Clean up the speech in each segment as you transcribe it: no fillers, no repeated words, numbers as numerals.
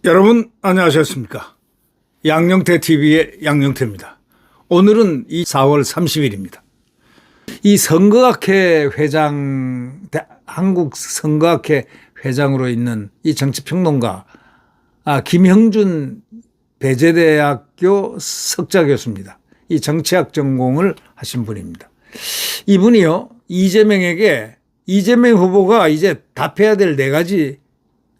여러분 안녕하셨습니까? 양영태 TV의 양영태입니다. 오늘은 4월 30일입니다. 이 선거학회 회장, 한국 선거학회 회장으로 있는 이 정치평론가 김형준 배재대학교 석좌 교수입니다. 이 정치학 전공을 하신 분입니다. 이분이요, 이재명에게 이재명 후보가 이제 답해야 될 4가지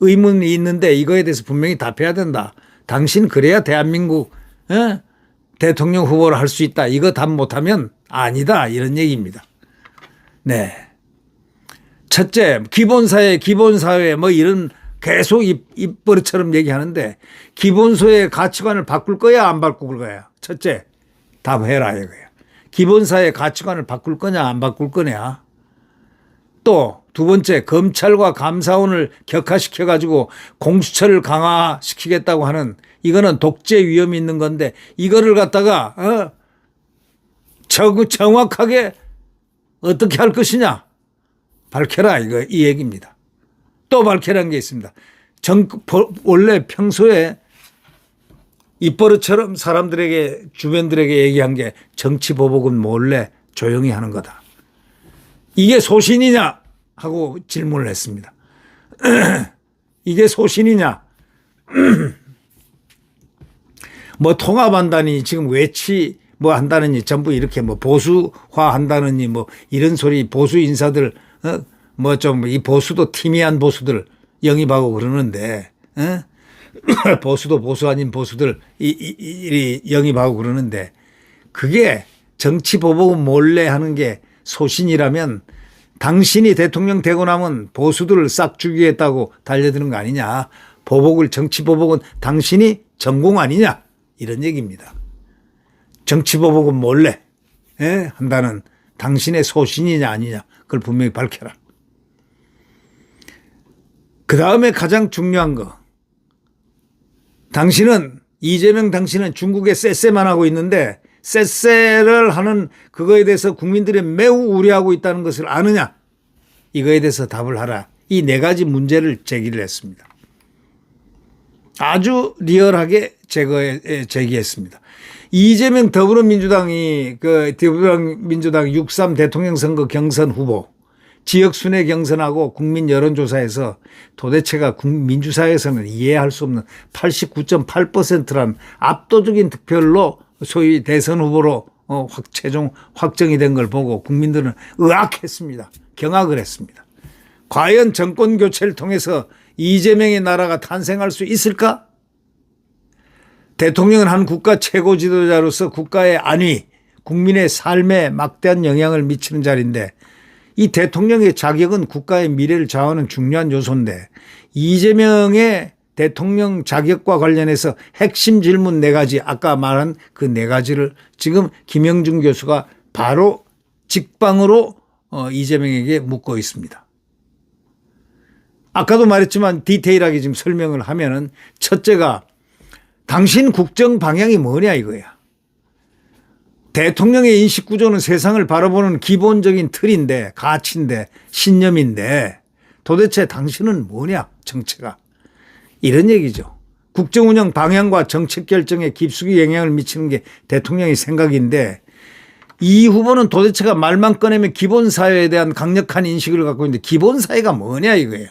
의문이 있는데 이거에 대해서 분명히 답해야 된다. 당신 그래야 대한민국 대통령 후보를 할 수 있다. 이거 답 못하면 아니다. 이런 얘기입니다. 네. 첫째, 기본사회 뭐 이런 계속 입버릇처럼 얘기하는데 기본소의 가치관을 바꿀 거야 안 바꿀 거야? 첫째, 답해라 이거야. 기본사회 가치관을 바꿀 거냐 안 바꿀 거냐? 또 두 번째, 검찰과 감사원을 격화시켜 가지고 공수처를 강화시키겠다고 하는 이거는 독재 위험이 있는 건데 이거를 갖다가 정확하게 어떻게 할 것이냐 밝혀라 이 얘기입니다. 또 밝혀라는 게 있습니다. 원래 평소에 입버릇처럼 사람들에게 주변들에게 얘기한 게 정치 보복은 몰래 조용히 하는 거다. 이게 소신이냐 하고 질문을 했습니다. 이게 소신이냐? 뭐 통합한다니 지금 외치 뭐 한다느니 전부 이렇게 뭐 보수화 한다느니 뭐 이런 소리 보수 인사들 뭐 좀 이 보수도 티미한 보수들 영입하고 그러는데 보수도 보수 아닌 보수들 이 영입하고 그러는데 그게 정치 보복은 몰래 하는 게 소신이라면 당신이 대통령 되고 나면 보수들을 싹 죽이겠다고 달려드는 거 아니냐. 정치 보복은 당신이 전공 아니냐. 이런 얘기입니다. 정치 보복은 몰래 한다는 당신의 소신이냐 아니냐. 그걸 분명히 밝혀라. 그 다음에 가장 중요한 거. 당신은 중국에 쎄쎄만 하고 있는데 쎄쎄를 하는 그거에 대해서 국민들이 매우 우려하고 있다는 것을 아느냐. 이거에 대해서 답을 하라. 이 4가지 문제를 제기를 했습니다. 아주 리얼하게 제기했습니다. 이재명 더불어민주당이 더불어민주당 6.3 대통령 선거 경선 후보 지역 순회 경선하고 국민 여론조사에서 도대체가 민주사회에서는 이해할 수 없는 89.8%란 압도적인 득표율로 소위 대선 후보로 최종 확정이 된 걸 보고 국민들은 의아했습니다. 경악을 했습니다. 과연 정권 교체를 통해서 이재명의 나라가 탄생할 수 있을까? 대통령은 한 국가 최고 지도자로서 국가의 안위, 국민의 삶에 막대한 영향을 미치는 자리인데 이 대통령의 자격은 국가의 미래를 좌우하는 중요한 요소인데 이재명의 대통령 자격과 관련해서 핵심 질문 4가지, 아까 말한 그 4가지를 지금 김형준 교수가 바로 직방으로 이재명에게 묻고 있습니다. 아까도 말했지만 디테일하게 지금 설명을 하면은 첫째가 당신 국정 방향이 뭐냐 이거야. 대통령의 인식구조는 세상을 바라보는 기본적인 틀인데 가치인데 신념인데 도대체 당신은 뭐냐 정체가. 이런 얘기죠. 국정운영 방향과 정책 결정에 깊숙이 영향을 미치는 게 대통령의 생각인데 이 후보는 도대체가 말만 꺼내면 기본사회에 대한 강력한 인식을 갖고 있는데 기본사회가 뭐냐 이거예요.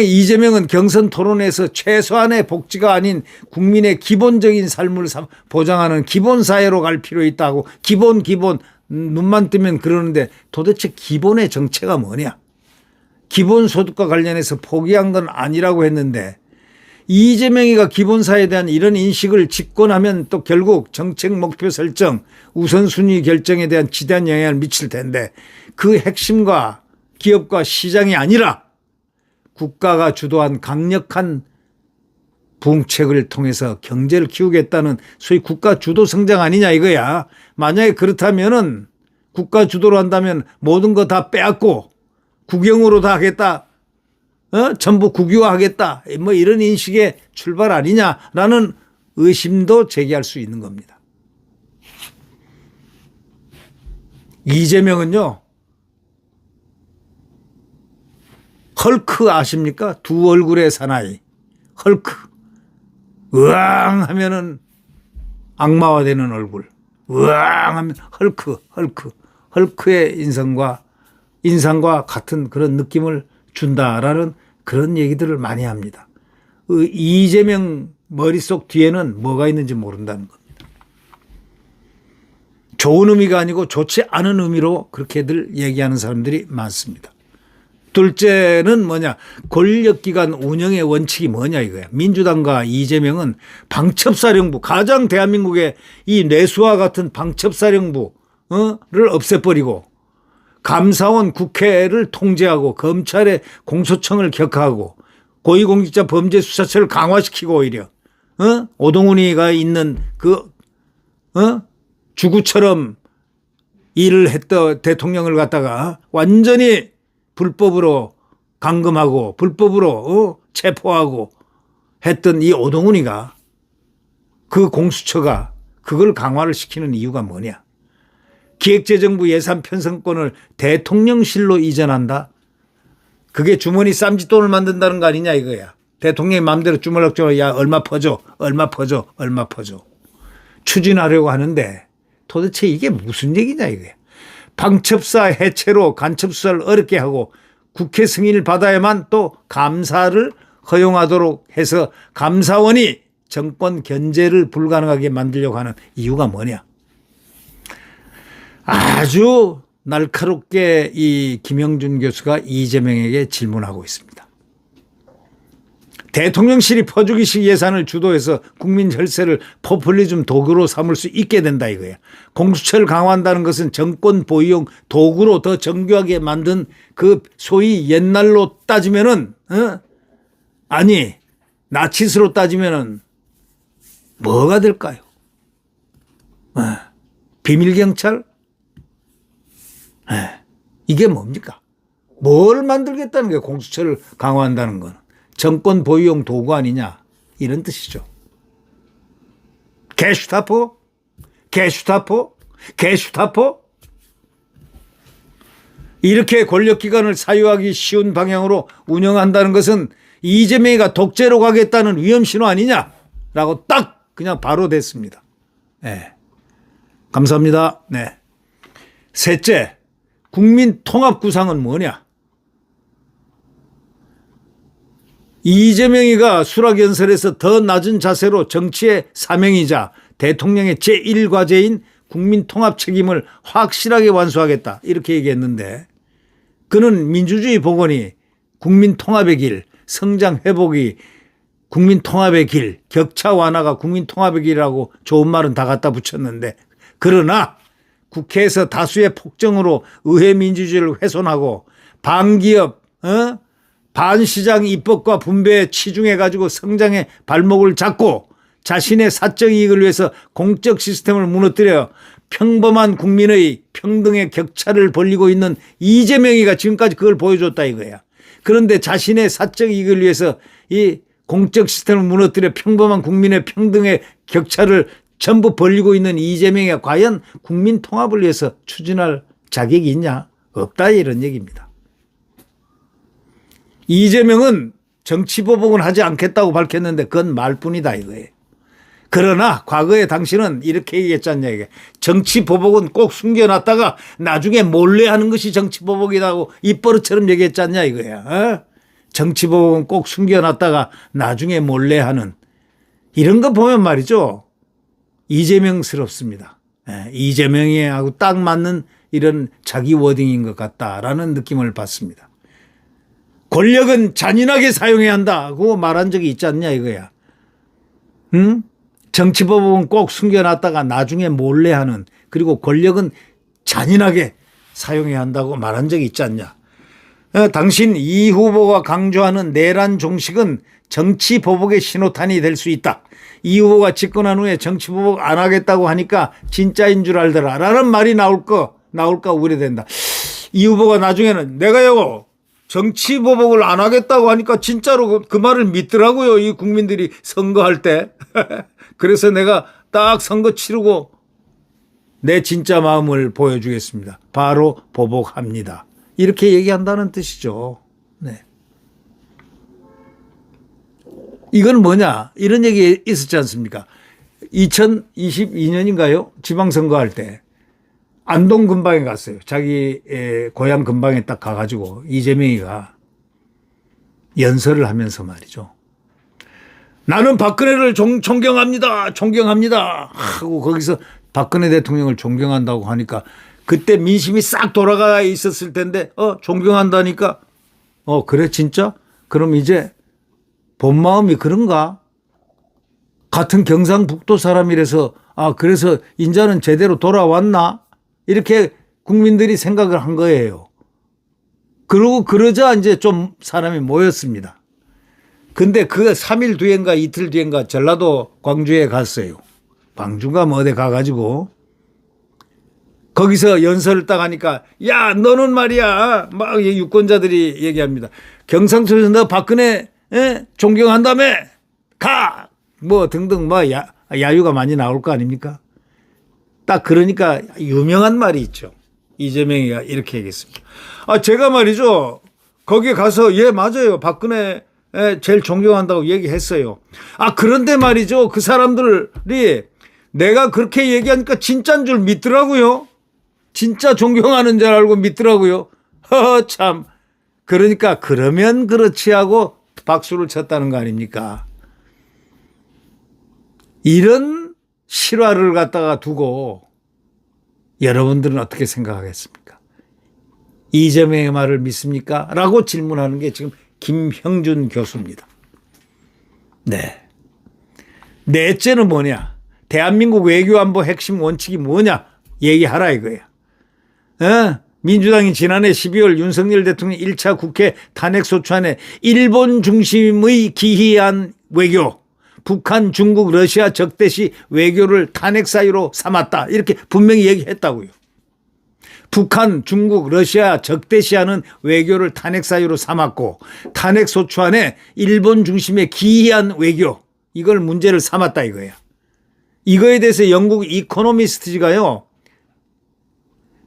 이재명은 경선 토론에서 최소한의 복지가 아닌 국민의 기본적인 삶을 보장하는 기본사회로 갈 필요 있다고 기본 눈만 뜨면 그러는데 도대체 기본의 정체가 뭐냐. 기본소득과 관련해서 포기한 건 아니라고 했는데 이재명이가 기본사회에 대한 이런 인식을 집권하면 또 결국 정책 목표 설정, 우선순위 결정에 대한 지대한 영향을 미칠 텐데 그 핵심과 기업과 시장이 아니라 국가가 주도한 강력한 부흥책을 통해서 경제를 키우겠다는 소위 국가 주도 성장 아니냐 이거야. 만약에 그렇다면은 국가 주도로 한다면 모든 거 다 빼앗고 국영으로 다 하겠다. 전부 국유화하겠다. 뭐 이런 인식의 출발 아니냐라는 의심도 제기할 수 있는 겁니다. 이재명은요, 헐크 아십니까? 두 얼굴의 사나이. 헐크. 으앙 하면은 악마화 되는 얼굴. 으앙 하면 헐크. 헐크의 인상과 같은 그런 느낌을 준다라는 그런 얘기들을 많이 합니다. 이재명 머릿속 뒤에는 뭐가 있는지 모른다는 겁니다. 좋은 의미가 아니고 좋지 않은 의미로 그렇게들 얘기하는 사람들이 많습니다. 둘째는 뭐냐, 권력기관 운영의 원칙이 뭐냐 이거야. 민주당과 이재명은 방첩사령부, 가장 대한민국의 이 뇌수와 같은 방첩사령부를 없애버리고 감사원 국회를 통제하고 검찰의 공소청을 격하고 고위공직자 범죄수사처를 강화시키고 오히려 오동훈이가 있는 그 주구처럼 일을 했던 대통령을 갖다가 완전히 불법으로 감금하고 불법으로 체포하고 했던 이 오동훈이가 그 공수처가 그걸 강화를 시키는 이유가 뭐냐. 기획재정부 예산 편성권을 대통령실로 이전한다. 그게 주머니 쌈짓돈을 만든다는 거 아니냐 이거야. 대통령이 마음대로 주물럭주물럭 야 얼마 퍼줘. 추진하려고 하는데 도대체 이게 무슨 얘기냐 이거야. 방첩사 해체로 간첩수사를 어렵게 하고 국회 승인을 받아야만 또 감사를 허용하도록 해서 감사원이 정권 견제를 불가능하게 만들려고 하는 이유가 뭐냐. 아주 날카롭게 이 김영준 교수가 이재명에게 질문하고 있습니다. 대통령실이 퍼주기식 예산을 주도해서 국민 혈세를 포퓰리즘 도구로 삼을 수 있게 된다 이거야. 공수처를 강화한다는 것은 정권 보유용 도구로 더 정교하게 만든 그 소위 옛날로 따지면은 아니 나치스로 따지면은 뭐가 될까요? 비밀경찰? 이게 뭡니까? 뭘 만들겠다는 거예요? 공수처를 강화한다는 건. 정권 보유용 도구 아니냐 이런 뜻이죠. 게슈타포? 이렇게 권력기관을 사유하기 쉬운 방향으로 운영한다는 것은 이재명이가 독재로 가겠다는 위험신호 아니냐라고 딱 그냥 바로 됐습니다. 네. 감사합니다. 네. 셋째, 국민 통합 구상은 뭐냐? 이재명이가 수락연설에서 더 낮은 자세로 정치의 사명이자 대통령의 제1과제인 국민 통합 책임을 확실하게 완수하겠다 이렇게 얘기했는데 그는 민주주의 복원이 국민 통합의 길, 성장 회복이 국민 통합의 길, 격차 완화가 국민 통합의 길이라고 좋은 말은 다 갖다 붙였는데 그러나 국회에서 다수의 폭정으로 의회 민주주의를 훼손하고 반기업, 반시장 입법과 분배에 치중해가지고 성장의 발목을 잡고 자신의 사적 이익을 위해서 공적 시스템을 무너뜨려 평범한 국민의 평등의 격차를 벌리고 있는 이재명이가 지금까지 그걸 보여줬다 이거야. 그런데 자신의 사적 이익을 위해서 이 공적 시스템을 무너뜨려 평범한 국민의 평등의 격차를 전부 벌리고 있는 이재명이 과연 국민 통합을 위해서 추진할 자격이 있냐? 없다 이런 얘기입니다. 이재명은 정치보복은 하지 않겠다고 밝혔는데 그건 말뿐이다 이거예요. 그러나 과거에 당신은 이렇게 얘기했지 않냐 이게. 정치보복은 꼭 숨겨놨다가 나중에 몰래 하는 것이 정치보복이라고 입버릇처럼 얘기했지 않냐 이거야. 정치보복은 꼭 숨겨놨다가 나중에 몰래 하는 이런 거 보면 말이죠. 이재명스럽습니다. 이재명이하고 딱 맞는 이런 자기 워딩인 것 같다라는 느낌을 받습니다. 권력은 잔인하게 사용해야 한다고 말한 적이 있지 않냐 이거야. 응? 정치법은 꼭 숨겨놨다가 나중에 몰래 하는 그리고 권력은 잔인하게 사용해야 한다고 말한 적이 있지 않냐. 당신 이 후보가 강조하는 내란 종식은 정치보복의 신호탄이 될 수 있다. 이 후보가 집권한 후에 정치보복 안 하겠다고 하니까 진짜인 줄 알더라 라는 말이 나올까 우려된다. 이 후보가 나중에는 내가 정치 보복을 안 하겠다고 하니까 진짜로 그 말을 믿더라고요. 이 국민들이 선거할 때. 그래서 내가 딱 선거 치르고 내 진짜 마음을 보여주겠습니다. 바로 보복합니다. 이렇게 얘기한다는 뜻이죠. 네. 이건 뭐냐? 이런 얘기 있었지 않습니까? 2022년인가요? 지방선거 할 때 안동 근방에 갔어요. 자기 고향 근방에 딱 가가지고 이재명이가 연설을 하면서 말이죠. 나는 박근혜를 존경합니다. 존경합니다. 하고 거기서 박근혜 대통령을 존경한다고 하니까 그때 민심이 싹 돌아가 있었을 텐데 존경한다니까 그래 진짜? 그럼 이제 본 마음이 그런가? 같은 경상북도 사람이라서 그래서 인자는 제대로 돌아왔나? 이렇게 국민들이 생각을 한 거예요. 그러고 그러자 이제 좀 사람이 모였습니다. 근데 그 3일 뒤인가 이틀 뒤인가 전라도 광주에 갔어요. 광주가 뭐 어디 가가지고 거기서 연설을 딱 하니까 야 너는 말이야 막 유권자들이 얘기합니다. 경상도에서 너 박근혜 존경한다며 가 뭐 등등 뭐 야유가 많이 나올 거 아닙니까? 딱 그러니까 유명한 말이 있죠. 이재명이가 이렇게 얘기했습니다. 제가 말이죠. 거기에 가서 예 맞아요. 박근혜 제일 존경한다고 얘기했어요. 그런데 말이죠. 그 사람들이 내가 그렇게 얘기하니까 진짜인 줄 믿더라고요. 진짜 존경하는 줄 알고 믿더라고요. 참. 그러니까 그러면 그렇지 하고 박수를 쳤다는 거 아닙니까? 이런 실화를 갖다가 두고 여러분들은 어떻게 생각하겠습니까? 이재명의 말을 믿습니까? 라고 질문하는 게 지금 김형준 교수입니다. 네. 넷째는 뭐냐? 대한민국 외교안보 핵심 원칙이 뭐냐? 얘기하라 이거야. 민주당이 지난해 12월 윤석열 대통령 1차 국회 탄핵소추안에 일본 중심의 기이한 외교, 북한, 중국, 러시아 적대시 외교를 탄핵 사유로 삼았다. 이렇게 분명히 얘기했다고요. 북한, 중국, 러시아 적대시하는 외교를 탄핵 사유로 삼았고 탄핵소추안에 일본 중심의 기이한 외교 이걸 문제를 삼았다 이거야. 이거에 대해서 영국 이코노미스트지가요.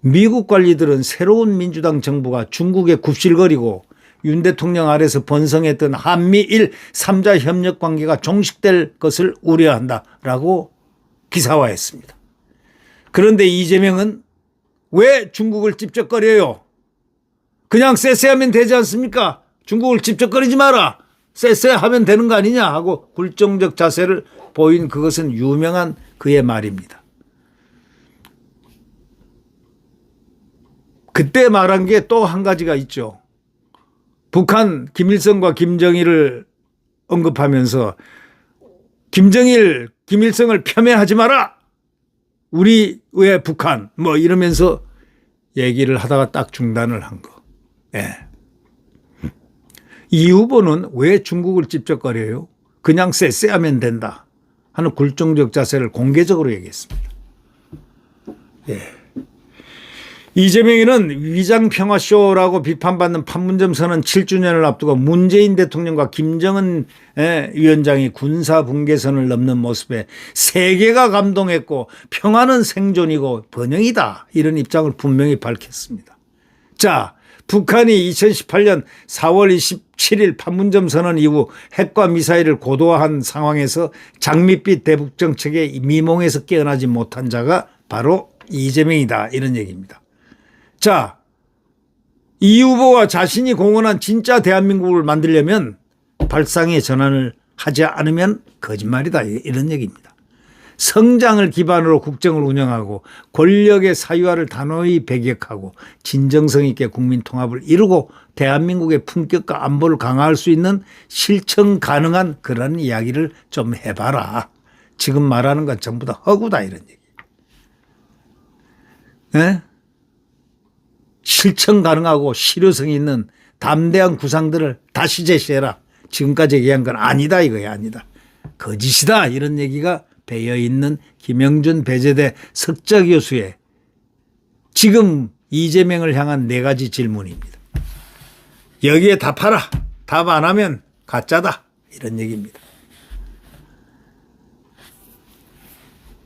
미국 관리들은 새로운 민주당 정부가 중국에 굽실거리고 윤 대통령 아래서 번성했던 한미일 3자 협력 관계가 종식될 것을 우려한다라고 기사화했습니다. 그런데 이재명은 왜 중국을 찝쩍거려요? 그냥 쎄쎄하면 되지 않습니까? 중국을 찝쩍거리지 마라. 쎄쎄하면 되는 거 아니냐 하고 굴종적 자세를 보인 그것은 유명한 그의 말입니다. 그때 말한 게 또 한 가지가 있죠. 북한 김일성과 김정일을 언급하면서 김정일, 김일성을 폄훼하지 마라. 우리 왜 북한 뭐 이러면서 얘기를 하다가 딱 중단을 한 거. 예. 이 후보는 왜 중국을 찝쩍거려요? 그냥 쎄쎄하면 된다 하는 굴종적 자세를 공개적으로 얘기했습니다. 예. 이재명이는 위장평화쇼라고 비판받는 판문점 선언 7주년을 앞두고 문재인 대통령과 김정은 위원장이 군사분계선을 넘는 모습에 세계가 감동했고 평화는 생존이고 번영이다. 이런 입장을 분명히 밝혔습니다. 자, 북한이 2018년 4월 27일 판문점 선언 이후 핵과 미사일을 고도화한 상황에서 장밋빛 대북 정책에 미몽에서 깨어나지 못한 자가 바로 이재명이다. 이런 얘기입니다. 자, 이 후보와 자신이 공언한 진짜 대한민국을 만들려면 발상의 전환을 하지 않으면 거짓말이다. 이런 얘기입니다. 성장을 기반으로 국정을 운영하고 권력의 사유화를 단호히 배격하고 진정성 있게 국민 통합을 이루고 대한민국의 품격과 안보를 강화할 수 있는 실천 가능한 그런 이야기를 좀 해봐라. 지금 말하는 건 전부 다 허구다. 이런 얘기. 네? 실천 가능하고 실효성 있는 담대한 구상들을 다시 제시해라. 지금까지 얘기한 건 아니다 이거야. 아니다. 거짓이다. 이런 얘기가 배어있는 김영준 배재대 석좌 교수의 지금 이재명을 향한 4가지 질문입니다. 여기에 답하라. 답 안 하면 가짜다. 이런 얘기입니다.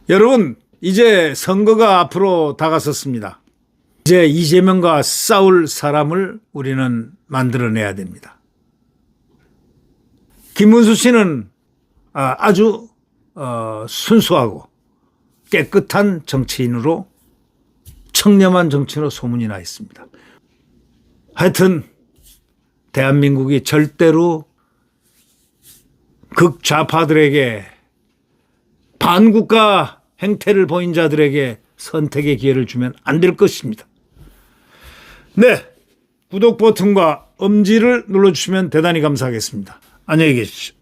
여러분, 이제 선거가 앞으로 다가섰습니다. 이제 이재명과 싸울 사람을 우리는 만들어내야 됩니다. 김문수 씨는 아주 순수하고 깨끗한 정치인으로, 청렴한 정치인으로 소문이 나 있습니다. 하여튼 대한민국이 절대로 극좌파들에게, 반국가 행태를 보인 자들에게 선택의 기회를 주면 안 될 것입니다. 네, 구독 버튼과 엄지를 눌러주시면 대단히 감사하겠습니다. 안녕히 계십시오.